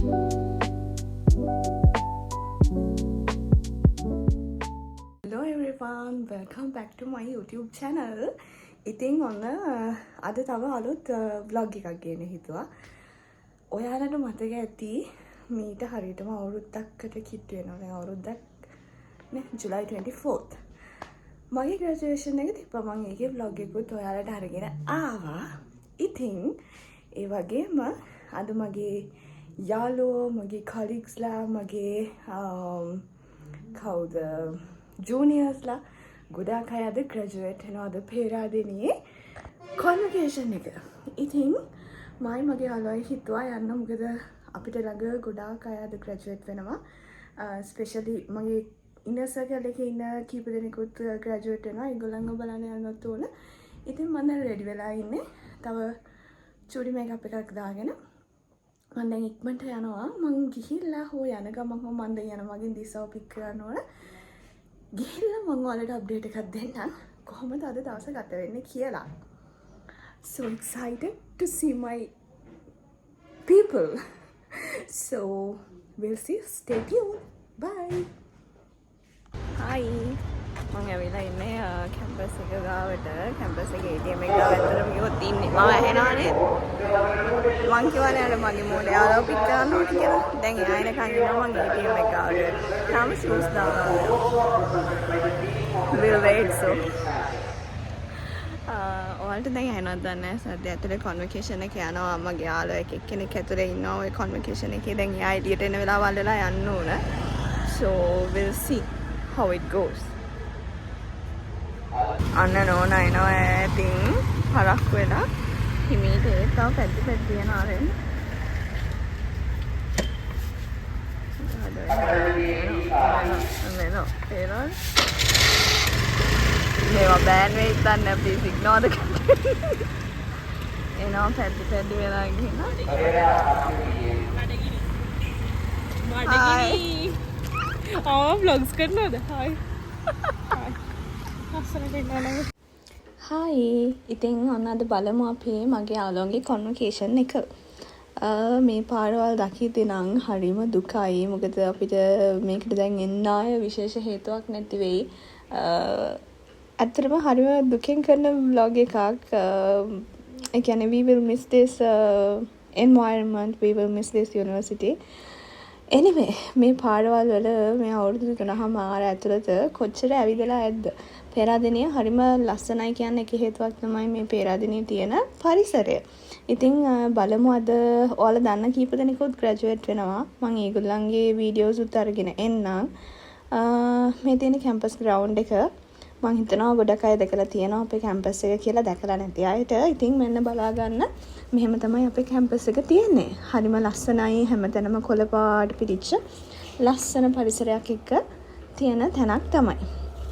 Hello everyone, welcome back to my YouTube channel. ඉතින් ඔන්න අද තව අලුත් vlog එකක් ගේන්න හිතුවා. ඔයාලට මතක ඇති මීට හරියටම අවුරුද්දකට කිට්ටු වෙනවා. දැන් අවුරුද්දක් නේ July 24th. මගේ graduation එක තිබ්බා. මම ඒකේ vlog එකකුත් ඔයාලට අරගෙන ආවා. ඉතින් ඒ වගේම අද මගේ යාළුවෝ, මගේ colleaguesලා, මගේ කවුද juniors ලා ගොඩාක් අය අද graduate වෙනවා අද පේරාදෙනියේ convocation එක. ඉතින් මගේ යාළුවයි හිතුවා යන්න මොකද අපිට ළඟ ගොඩාක් අය අද graduate වෙනවා. especially මගේ inner circle එකේ ඉන්න කීප දෙනෙකුත් graduate වෙනවා. ඒගොල්ලන්ව බලන්න යන්නත් ඕන. ඉතින් මම දැන් ready වෙලා ඉන්නේ. තව චූටි makeup එකක් දාගෙන මම දැන් ඉක්මනට යනවා. මං ගිහිල්ලා හෝ යන ගමන් මම දැන් යන මගෙන් දිසාව පික් කරන්න ඕන. ගිහිල්ලා මම ඔයාලට අප්ඩේට් එකක් දෙන්නම් කොහොමද අද දවස ගත වෙන්නේ කියලා. So excited to see my people. So we'll see. Stay tuned. Bye. Hi. මම ඇවිල්ලා ඉන්නේ කැම්පස් එක ගාවට. කැම්පස් එකේ ATM එක ගාව ඇතුළට ගියොත් ඉන්නේ. මම ඇහෙනවනේ. මං කියවනේ අර මගේ මෝඩ යාළුවා පික් කරන්න ඕනේ කියලා. දැන් එයා එනකන් ඉන්නවා මම ATM එක ගාවට. තාම shoes දානවා. We'll wait so. ඔයාලට දැන් ඇහෙනවද දන්නේ නැහැ. සද්ද ඇතුලේ convocation එක යනවා. මගේ යාළුවා එක්කෙනෙක් ඇතුලේ ඉන්නවා ওই convocation එකේ. දැන් එයා එළියට එන වෙලාවල් වෙලා යන්න ඕන. So we'll see how it goes. අන්න නෝනා එනවා ඉතින් හරක් වෙලා හිමීට ඒත් තව පැද්දි යන ආරෙන් නේද ඒරන් මේවා බෑන් වෙයිද දන්නේ ප්ලීස් ඉග්නෝර් ද එනවා පැද්දි වෙලා ගිහින් බඩගිනි vlogs කරනවද hi හායි ඉතින් ඔන්න අද බලමු අපි මගේ යාළුවන්ගේ convocation එක. මේ පාරවල් දකිද්දී නම් හරිම දුකයි. මොකද අපිට මේකට දැන් එන්න ආය විශේෂ හේතුවක් නැති වෙයි. ඇත්තටම හරිම දුකෙන් කරන vlog එකක්. ඒ කියන්නේ we will miss this environment, we will miss this university. anyway මේ පාරවල් වල මේ අවුරුදු 3මාර ඇතුළත කොච්චර ඇවිදලා ඇද්ද? පේරාදෙනිය හරිම ලස්සනයි කියන්නේ එක හේතුවක් තමයි මේ පේරාදෙනියේ තියෙන පරිසරය. ඉතින් බලමු අද ඔයාලා දන්න කීප දෙනෙකුත් graduate වෙනවා. මම ඒගොල්ලන්ගේ වීඩියෝස් උත් අරගෙන එන්නම්. මේ තියෙන campus ground එක මම හිතනවා ගොඩක් අය දැකලා තියෙනවා අපේ campus එක කියලා. දැකලා නැති අයට ඉතින් මෙන්න බලා ගන්න. මෙහෙම තමයි අපේ campus එක තියෙන්නේ. හරිම ලස්සනයි. හැමතැනම කොළ පාට පිටිච්ච ලස්සන පරිසරයක් එක්ක තියෙන තැනක් තමයි.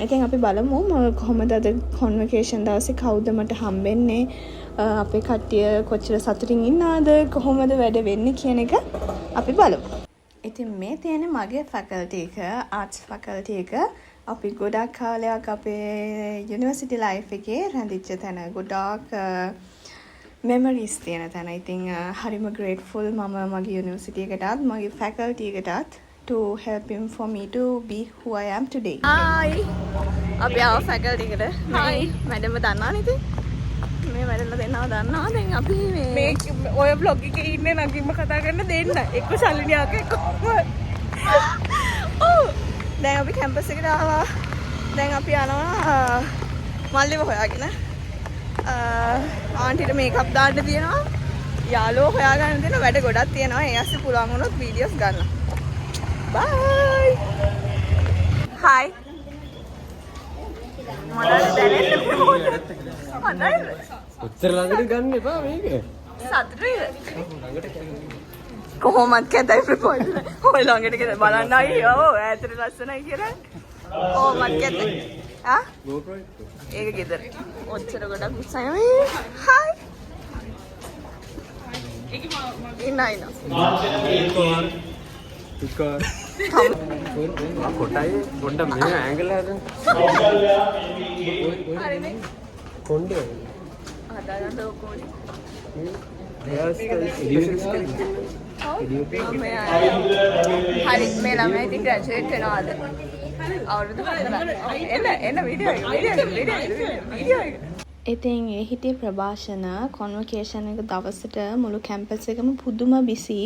ඉතින් අපි බලමු කොහොමද අද convocation දවසේ කවුද මට හම්බෙන්නේ, අපේ කට්ටිය කොච්චර සතුටින් ඉන්නවද, කොහොමද වැඩ වෙන්නේ කියන එක අපි බලමු. ඉතින් මේ තියෙන මගේ faculty එක, arts faculty එක. අපි ගොඩක් කාලයක් අපේ university life එකේ රැඳිච්ච තැන. ගොඩක් memories තියෙන තැන. ඉතින් හරිම grateful මම මගේ university එකටත් මගේ faculty එකටත් to help him for me to be who I am today. Hi. අපි ආව faculty එකට. Hi. මැඩම්ව දන්නවනේ ඉතින්. මේ මැඩම්ලා දෙන්නව දන්නවා. දැන් අපි මේ ඔය vlog එකේ ඉන්නේ නගින්ම කතා කරන්න දෙන්න. එක්ක ශාලිනියක් එක්ක. ඔව්. දැන් අපි campus එකට ආවා. දැන් අපි යනවා මල්ලිව හොයාගෙන. ආන්ටිට මේකප් දාන්න තියෙනවා. යාළුවෝ හොයාගන්න තියෙන වැඩ ගොඩක් තියෙනවා. ඒ ඇස්සේ පුළුවන් වුණොත් වීඩියෝස් ගන්න. Bye. Hi. මොනවද දැනෙන්නේ? මොනවද? උත්තර ළඟට ගන්න එපා මේක. සතුටුද? කොහොමද කැතයි ප්‍රපෝස්. ඔය ළඟට කියලා බලන්නයි. ඔව් ඈතට ලස්සනයි කියලා. කොහොමද කැතයි? ආ? GoPro ඒක ගෙදර. ඔච්චර ගොඩක් උස්සයි. Hi. ඉන්න. Because කොටයි පොඩ්ඩක් මෙහෙම ඇන්ගල් හදන්න. හරිනේ. කොණ්ඩේ. හදාගන්න ඕකෝනේ. Yes, හරි මේ ළමයා ඉතින් ග්‍රැජුවේට් වෙනවා අද. අවුරුදු 4. එන්න වීඩියෝ එක. ඉතින් ඒ හිටිය ප්‍රභාෂණ කොන්වොකේෂන් එක දවසට මුළු කැම්පස් එකම පුදුම බිසි.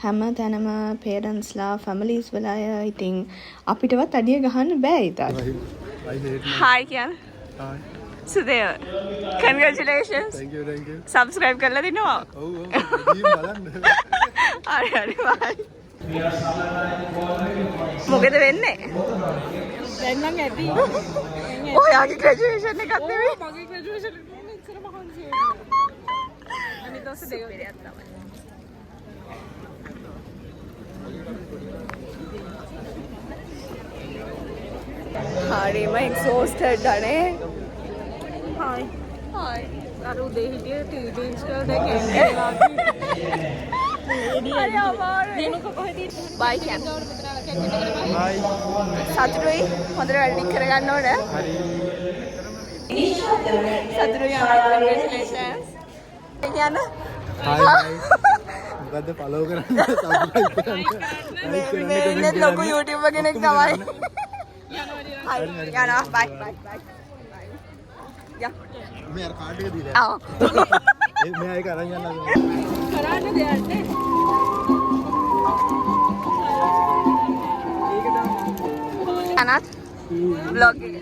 හැම තැනම පේරන්ට්ස්ලා ෆැමිලිස් වල අය ඉතින් අපිටවත් අඩිය ගහන්න බෑ ඉතින්. හායි කියන්න. Hi. සුදේව. Congratulations. Thank you. Subscribe කරලා දිනවා. ඔව් බලන්න. හරි bye. මොකද වෙන්නේ? දැන් නම් ඇති. ඔයාගේ graduation එකක් නෙවෙයි. මගේ graduation එක ඉතර මහන්සි වෙනවා. අනිත් දවස් දෙක විතරක් තමයි. හරිම exhausted අනේ. හායි. හායි. අර උදේ හිටියේ ටීචර්ස් කරලා දැන් එන්නේ වාගේ. හරි අමාරුයි. දිනුක කොහෙද? bye කියන්න. හායි. සතුටුයි හොඳට වැඩ ටික කරගන්න ඕන. හරි. සතුටුයි congratulations. ඒ කියන්න. හායි. මොකද්ද follow කරන්න subscribe කරන්න. මේ ඉන්නේ ලොකු YouTuber කෙනෙක් තමයි. හරි යනවා bye. යා. මේ අර කාඩ් එක දීලා. ආ. මේ අය කරන් යනවා. කරන්න දෙයක් නේ. අනත් vlog එක.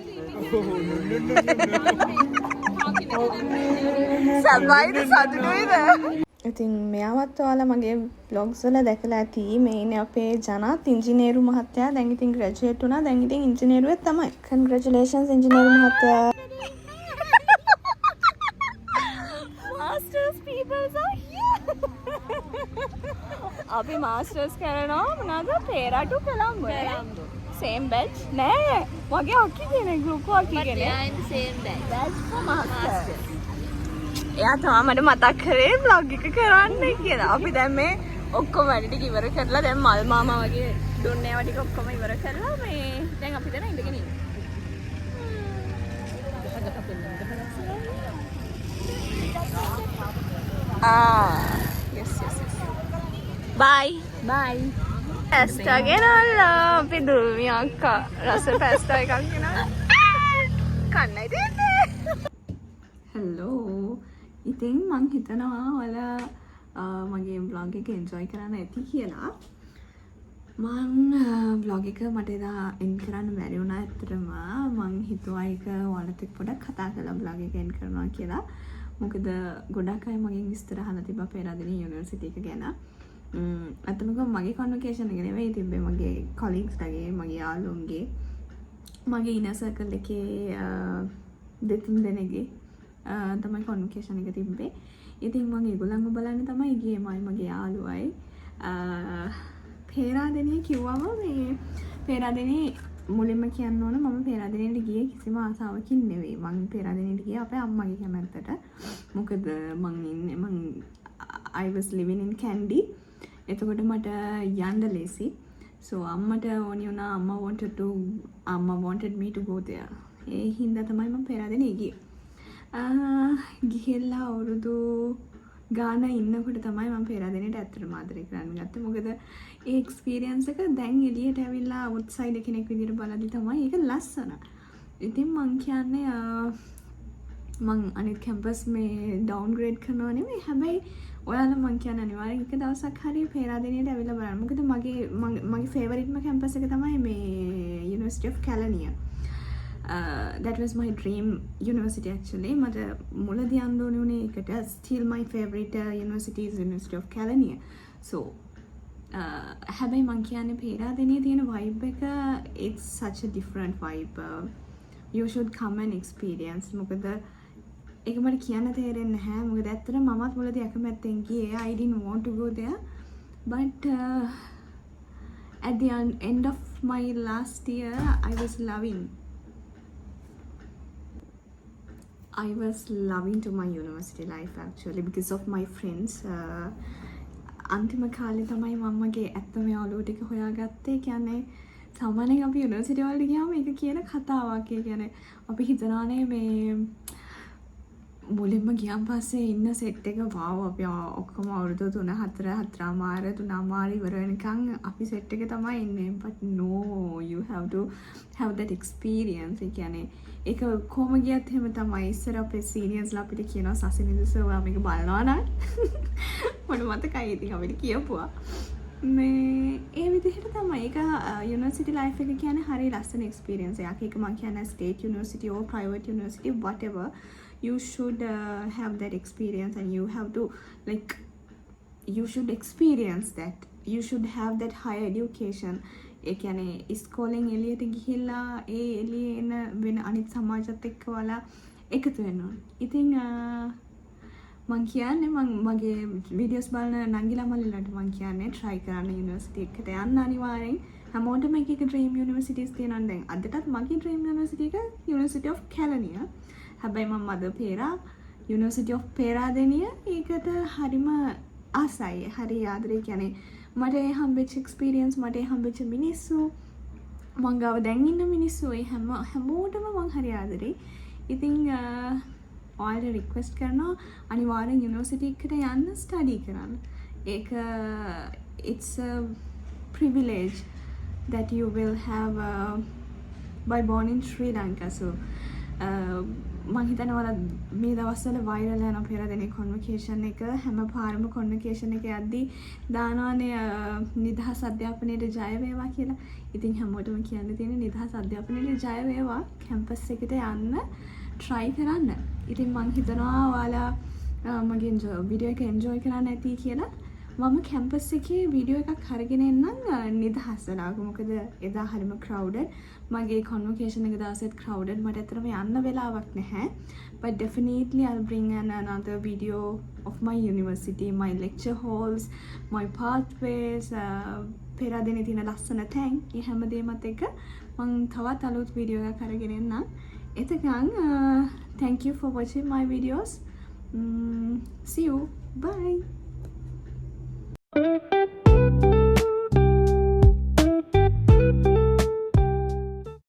සබයිද සතුටුයිද? ඉතින් මෙයාවත් ඔයාලා මගේ vlogs වල දැකලා ඇති. මේ ඉන්නේ අපේ ජනත් ඉංජිනේරු මහත්තයා. දැන් ඉතින් graduate වුණා. දැන් ඉතින් ඉංජිනේරුවෙක් තමයි. Congratulations ඉංජිනේරු මහත්තයා. Masters people are here. අපි masters කරනවා මොනවාද? පෙරටු කොළඹ. Same batch? නෑ. මගේ අක්කි කෙනෙක් ගෲප් අක්කි කෙනෙක්. But they are in the same batch. Batch for masters. එයා තමයි මට මතක් කරේ vlog එක කරන්න කියලා. අපි දැන් මේ ඔක්කොම වැඩ ටික ඉවර කරලා දැන් මල් මාමා වගේ දුන්නේ ඒවා ටික ඔක්කොම ඉවර කරලා මේ දැන් අපි දැන් ඉඳගෙන ඉන්නේ. Yes. Bye. පැස්ටා ගෙනල්ලා අපි දුල්මි අක්කා රස පැස්ටා එකක් ගෙනල්ලා කන්නයි දෙන්නේ. හෙලෝ. ඉතින් මං හිතනවා ඔයාලා මගේ vlog එක enjoy කරන්න ඇති කියලා. මං vlog එක මට එදා end කරන්න බැරි වුණා ඇත්තටම. මං හිතුවා ඒක ඔයාලට පොඩ්ඩක් කතා කරලා vlog එක end කරනවා කියලා. මොකද ගොඩක් අය මගෙන් විස්තර අහලා තිබ්බා පේරාදෙණිය යුනිවර්සිටි එක ගැන. අතනක මගේ කොන්වොකේෂන් එක නෙවෙයි තිබ්බේ මගේ කොලීග්ස්ලාගේ මගේ යාළුවන්ගේ මගේ ඉනර් සර්කල් එකේ දෙතුන් දෙනෙක්ගේ තමයි කොන්වොකේෂන් එක තිබ්බේ. ඉතින් මම ඒගොල්ලන්ව බලන්න තමයි ගියේ මගේ යාළුවයි. පේරාදෙණිය කිව්වම මේ පේරාදෙණිය මුලින්ම කියන්න ඕන මම පේරාදෙණියට ගියේ කිසිම ආසාවකින් නෙවෙයි. මම පේරාදෙණියට ගියේ අපේ අම්මගේ කැමැත්තට. මොකද I was living in Kandy. එතකොට මට යන්න ලේසි. So අම්මට ඕනි වුණා අම්මා wanted me to go there. ඒ හින්දා තමයි මම පේරාදෙණිය ගියේ. ගිහිල්ලා අවුරුදු ගාන ඉන්නකොට තමයි මම පේරාදෙණියට ඇත්තටම ආදරේ කරන්න ගත්තේ. මොකද ඒ එක්ස්පීරියන්ස් එක දැන් එළියට ඇවිල්ලා අවුට්සයිඩර් කෙනෙක් විදිහට බලද්දි තමයි ඒක ලස්සන. ඉතින් මං කියන්නේ මං අනිත් කැම්පස් මේ ඩවුන්ග්‍රේඩ් කරනවා නෙමෙයි. හැබැයි ඔයාලා මං කියන්නේ අනිවාර්යෙන් එක දවසක් හරි පේරාදෙණියට ඇවිල්ලා බලන්න. මොකද මගේ ෆේවරිට්ම කැම්පස් එක තමයි මේ University of Kelaniya. That was my dream university actually. මට මුලදී යන්න ඕනේ උනේ ඒකට. Still my favorite university is University of Kelaniya. So හැබැයි මං කියන්නේ පේරාදෙණියේ තියෙන vibe එක it's such a different vibe. You should come and experience. මොකද ඒක මට කියන්න තේරෙන්නේ නැහැ. මොකද ඇත්තටම මමත් මුලදී අකමැත්තෙන් ගියේ. I didn't want to go there. But at the end of my last year I was loving to my university life actually because of my friends. අන්තිම කාලේ තමයි මමගේ ඇත්තම යාළුවෝ ටික හොයාගත්තේ. කියන්නේ සාමාන්‍යයෙන් අපි යුනිවර්සිටි වලට ගියාම ඒක කියන කතාවක්. ඒ කියන්නේ අපි හිතනවානේ මේ මුලින්ම ගියන් පස්සේ ඉන්න සෙට් එක වාව් අපි ඔක්කොම අවුරුදු 3 ඉවර වෙනකන් අපි සෙට් එක තමයි ඉන්නේ but no you have to have that experience ඒ කියන්නේ ඒක කොහොම ගියත් එහෙම තමයි ඉස්සර අපේ සීනියර්ස්ලා අපිට කියනවා සසිනිදු සර් ඔයා මේක බලනවා නම් මට මතකයි ඉතින් අපිට කියපුවා මේ ඒ විදිහට තමයි ඒක යුනිවර්සිටි ලයිෆ් එක කියන්නේ හරිය ලස්සන එක්ස්පීරියන්ස් එකක් ඒක මම කියන්නේ state university or private university whatever you should have that experience and you have to like you should experience that you should have that higher education ඒ කියන්නේ ඉස්කෝලෙන් එළියට ගිහිල්ලා ඒ එළියේ එන වෙන අනිත් සමාජත් එක්ක ඔයාලා එකතු වෙන්න ඕන. ඉතින් මං කියන්නේ මගේ වීඩියෝස් බලන නංගිලා මල්ලිලාට මං කියන්නේ try කරන්න යුනිවර්සිටි එකට යන්න අනිවාර්යෙන්. හැමෝටම එක ඩ්‍රීම් යුනිවර්සිටිස් තියෙනවා දැන්. අදටත් මගේ ඩ්‍රීම් යුනිවර්සිටි එක University of Kelaniya. හැබැයි මම මද පේරා University of Peradeniya ඒකට හරිම ආසයි. හරි ආදරේ කියන්නේ මට හම්බෙච්ච එක්ස්පීරියන්ස් මට හම්බෙච්ච මිනිස්සු මං ගාව දැන් ඉන්න මිනිස්සු ඒ හැමෝටම මං හරි ආදරේ. ඉතින් ඔයාලට රික්වෙස්ට් කරනවා අනිවාර්යෙන් යුනිවර්සිටි එකට යන්න ස්ටඩි කරන්න. ඒක it's a privilege that you will have by born in Sri Lanka. So මං හිතනවා ඔයාලා මේ දවස්වල වයිරල් යන පෙරදෙනේ කොන්වොකේෂන් එක හැම පාරම කොන්වොකේෂන් එක යද්දී දානවානේ නිදහස් අධ්‍යාපනයට ජය වේවා කියලා. ඉතින් හැමෝටම කියන්න තියෙන්නේ නිදහස් අධ්‍යාපනයට ජය වේවා. කැම්පස් එකට යන්න try කරන්න. ඉතින් මං හිතනවා ඔයාලා මගේ වීඩියෝ එක එන්ජොයි කරන්න ඇති කියලා. මම කැම්පස් එකේ වීඩියෝ එකක් අරගෙන එන්නම් නිදහස් වෙලාවක. මොකද එදා හරිම crowded. මගේ convocation එක දවසෙත් crowded. මට ඇත්තටම යන්න වෙලාවක් නැහැ. But definitely I'll bring another video of my university, my lecture halls, my pathways, පෙරදෙනේ තියෙන ලස්සන තැන්. ඒ හැමදේමත් එක්ක මං තවත් අලුත් වීඩියෝ එකක් අරගෙන එන්නම්. එතකන් thank you for watching my videos. See you. Bye.